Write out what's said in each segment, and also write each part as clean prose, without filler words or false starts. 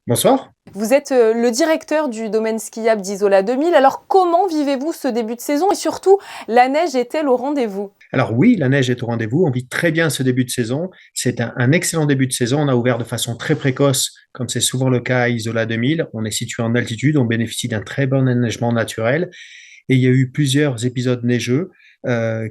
Bonsoir. Vous êtes le directeur du domaine skiable d'Isola 2000. Alors comment vivez-vous ce début de saison et surtout, la neige est-elle au rendez-vous? Alors oui, la neige est au rendez-vous. On vit très bien ce début de saison. C'est un excellent début de saison. On a ouvert de façon très précoce, comme c'est souvent le cas à Isola 2000. On est situé en altitude, on bénéficie d'un très bon enneigement naturel. Et il y a eu plusieurs épisodes neigeux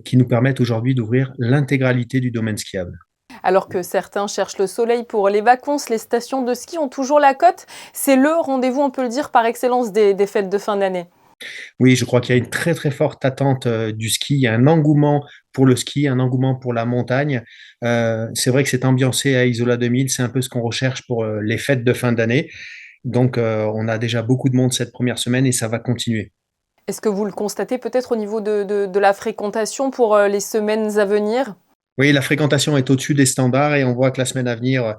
qui nous permettent aujourd'hui d'ouvrir l'intégralité du domaine skiable. Alors que certains cherchent le soleil pour les vacances, les stations de ski ont toujours la cote. C'est le rendez-vous, on peut le dire, par excellence des fêtes de fin d'année. Oui, je crois qu'il y a une très très forte attente du ski. Il y a un engouement pour le ski, un engouement pour la montagne. C'est vrai que c'est ambiancé à Isola 2000, c'est un peu ce qu'on recherche pour les fêtes de fin d'année. Donc, on a déjà beaucoup de monde cette première semaine et ça va continuer. Est-ce que vous le constatez peut-être au niveau de la fréquentation pour les semaines à venir? Oui, la fréquentation est au-dessus des standards et on voit que la semaine à venir,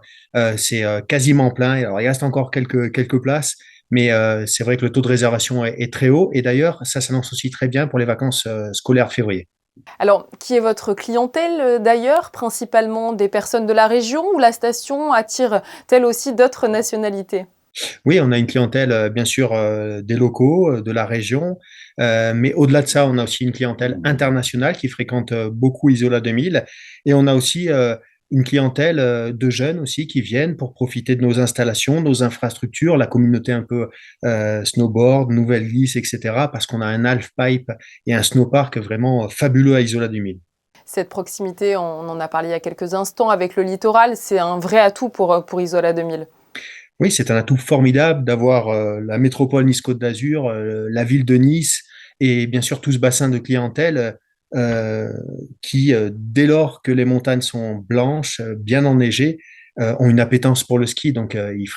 c'est quasiment plein. Et alors, il reste encore quelques places, mais c'est vrai que le taux de réservation est très haut. Et d'ailleurs, ça s'annonce aussi très bien pour les vacances scolaires de février. Alors, qui est votre clientèle d'ailleurs? Principalement des personnes de la région ou la station attire-t-elle aussi d'autres nationalités? Oui, on a une clientèle, bien sûr, des locaux, de la région, mais au-delà de ça, on a aussi une clientèle internationale qui fréquente beaucoup Isola 2000 et on a aussi une clientèle de jeunes aussi qui viennent pour profiter de nos installations, nos infrastructures, la communauté un peu snowboard, nouvelle glisse, etc. parce qu'on a un halfpipe et un snowpark vraiment fabuleux à Isola 2000. Cette proximité, on en a parlé il y a quelques instants avec le littoral, c'est un vrai atout pour Isola 2000. Oui, c'est un atout formidable d'avoir la métropole Nice-Côte d'Azur, la ville de Nice et bien sûr tout ce bassin de clientèle qui, dès lors que les montagnes sont blanches, bien enneigées, ont une appétence pour le ski. Donc, ils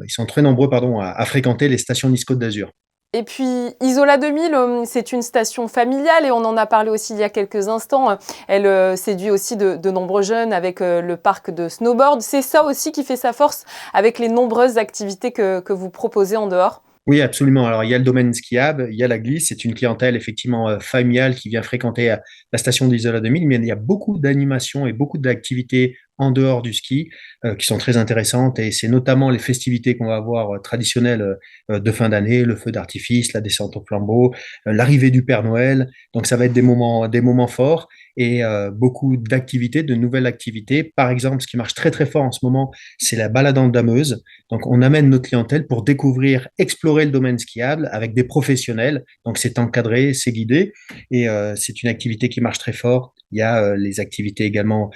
sont très nombreux, pardon, à fréquenter les stations Nice-Côte d'Azur. Et puis Isola 2000, c'est une station familiale et on en a parlé aussi il y a quelques instants. Elle séduit aussi de nombreux jeunes avec le parc de snowboard. C'est ça aussi qui fait sa force avec les nombreuses activités que vous proposez en dehors. Oui, absolument. Alors, il y a le domaine skiable, il y a la glisse. C'est une clientèle effectivement familiale qui vient fréquenter la station d'Isola 2000, mais il y a beaucoup d'animations et beaucoup d'activités en dehors du ski qui sont très intéressantes. Et c'est notamment les festivités qu'on va avoir traditionnelles de fin d'année, le feu d'artifice, la descente au flambeau, l'arrivée du Père Noël. Donc, ça va être des moments forts et beaucoup d'activités, de nouvelles activités. Par exemple, ce qui marche très très fort en ce moment, c'est la balade en dameuse. Donc, on amène notre clientèle pour découvrir, explorer le domaine skiable avec des professionnels. Donc, c'est encadré, c'est guidé et c'est une activité qui marche très fort. Il y a les activités également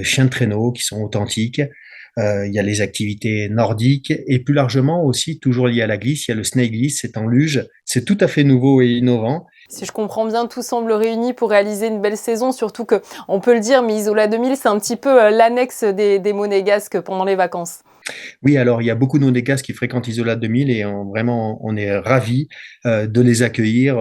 chiens de traîneau qui sont authentiques. Il y a les activités nordiques et plus largement aussi, toujours lié à la glisse, il y a le snake glisse, c'est en luge. C'est tout à fait nouveau et innovant. Si je comprends bien, tout semble réuni pour réaliser une belle saison, surtout que, on peut le dire, mais Isola 2000, c'est un petit peu l'annexe des monégasques pendant les vacances. Oui, alors il y a beaucoup de Monégasques qui fréquentent Isola 2000 et vraiment on est ravis de les accueillir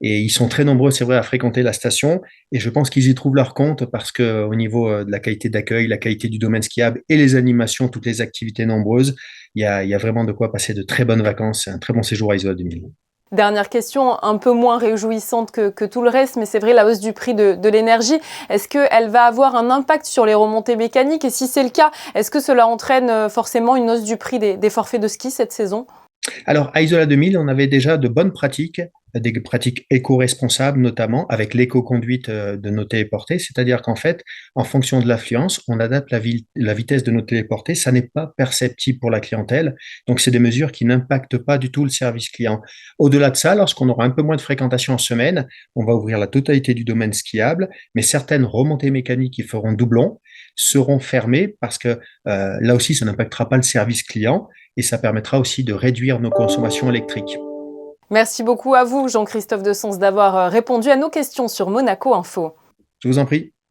et ils sont très nombreux, c'est vrai, à fréquenter la station et je pense qu'ils y trouvent leur compte parce que au niveau de la qualité d'accueil, la qualité du domaine skiable et les animations, toutes les activités nombreuses, il y a vraiment de quoi passer de très bonnes vacances, c'est un très bon séjour à Isola 2000. Dernière question, un peu moins réjouissante que tout le reste, mais c'est vrai, la hausse du prix de l'énergie, est-ce qu'elle va avoir un impact sur les remontées mécaniques? Et si c'est le cas, est-ce que cela entraîne forcément une hausse du prix des forfaits de ski cette saison? Alors, à Isola 2000, on avait déjà de bonnes pratiques, des pratiques éco-responsables notamment, avec l'éco-conduite de nos téléportés, c'est-à-dire qu'en fait, en fonction de l'affluence, on adapte la vitesse de nos téléportés, ça n'est pas perceptible pour la clientèle, donc c'est des mesures qui n'impactent pas du tout le service client. Au-delà de ça, lorsqu'on aura un peu moins de fréquentation en semaine, on va ouvrir la totalité du domaine skiable, mais certaines remontées mécaniques qui feront doublon seront fermées parce que là aussi, ça n'impactera pas le service client et ça permettra aussi de réduire nos consommations électriques. Merci beaucoup à vous, Jean-Christophe Dessens, d'avoir répondu à nos questions sur Monaco Info. Je vous en prie.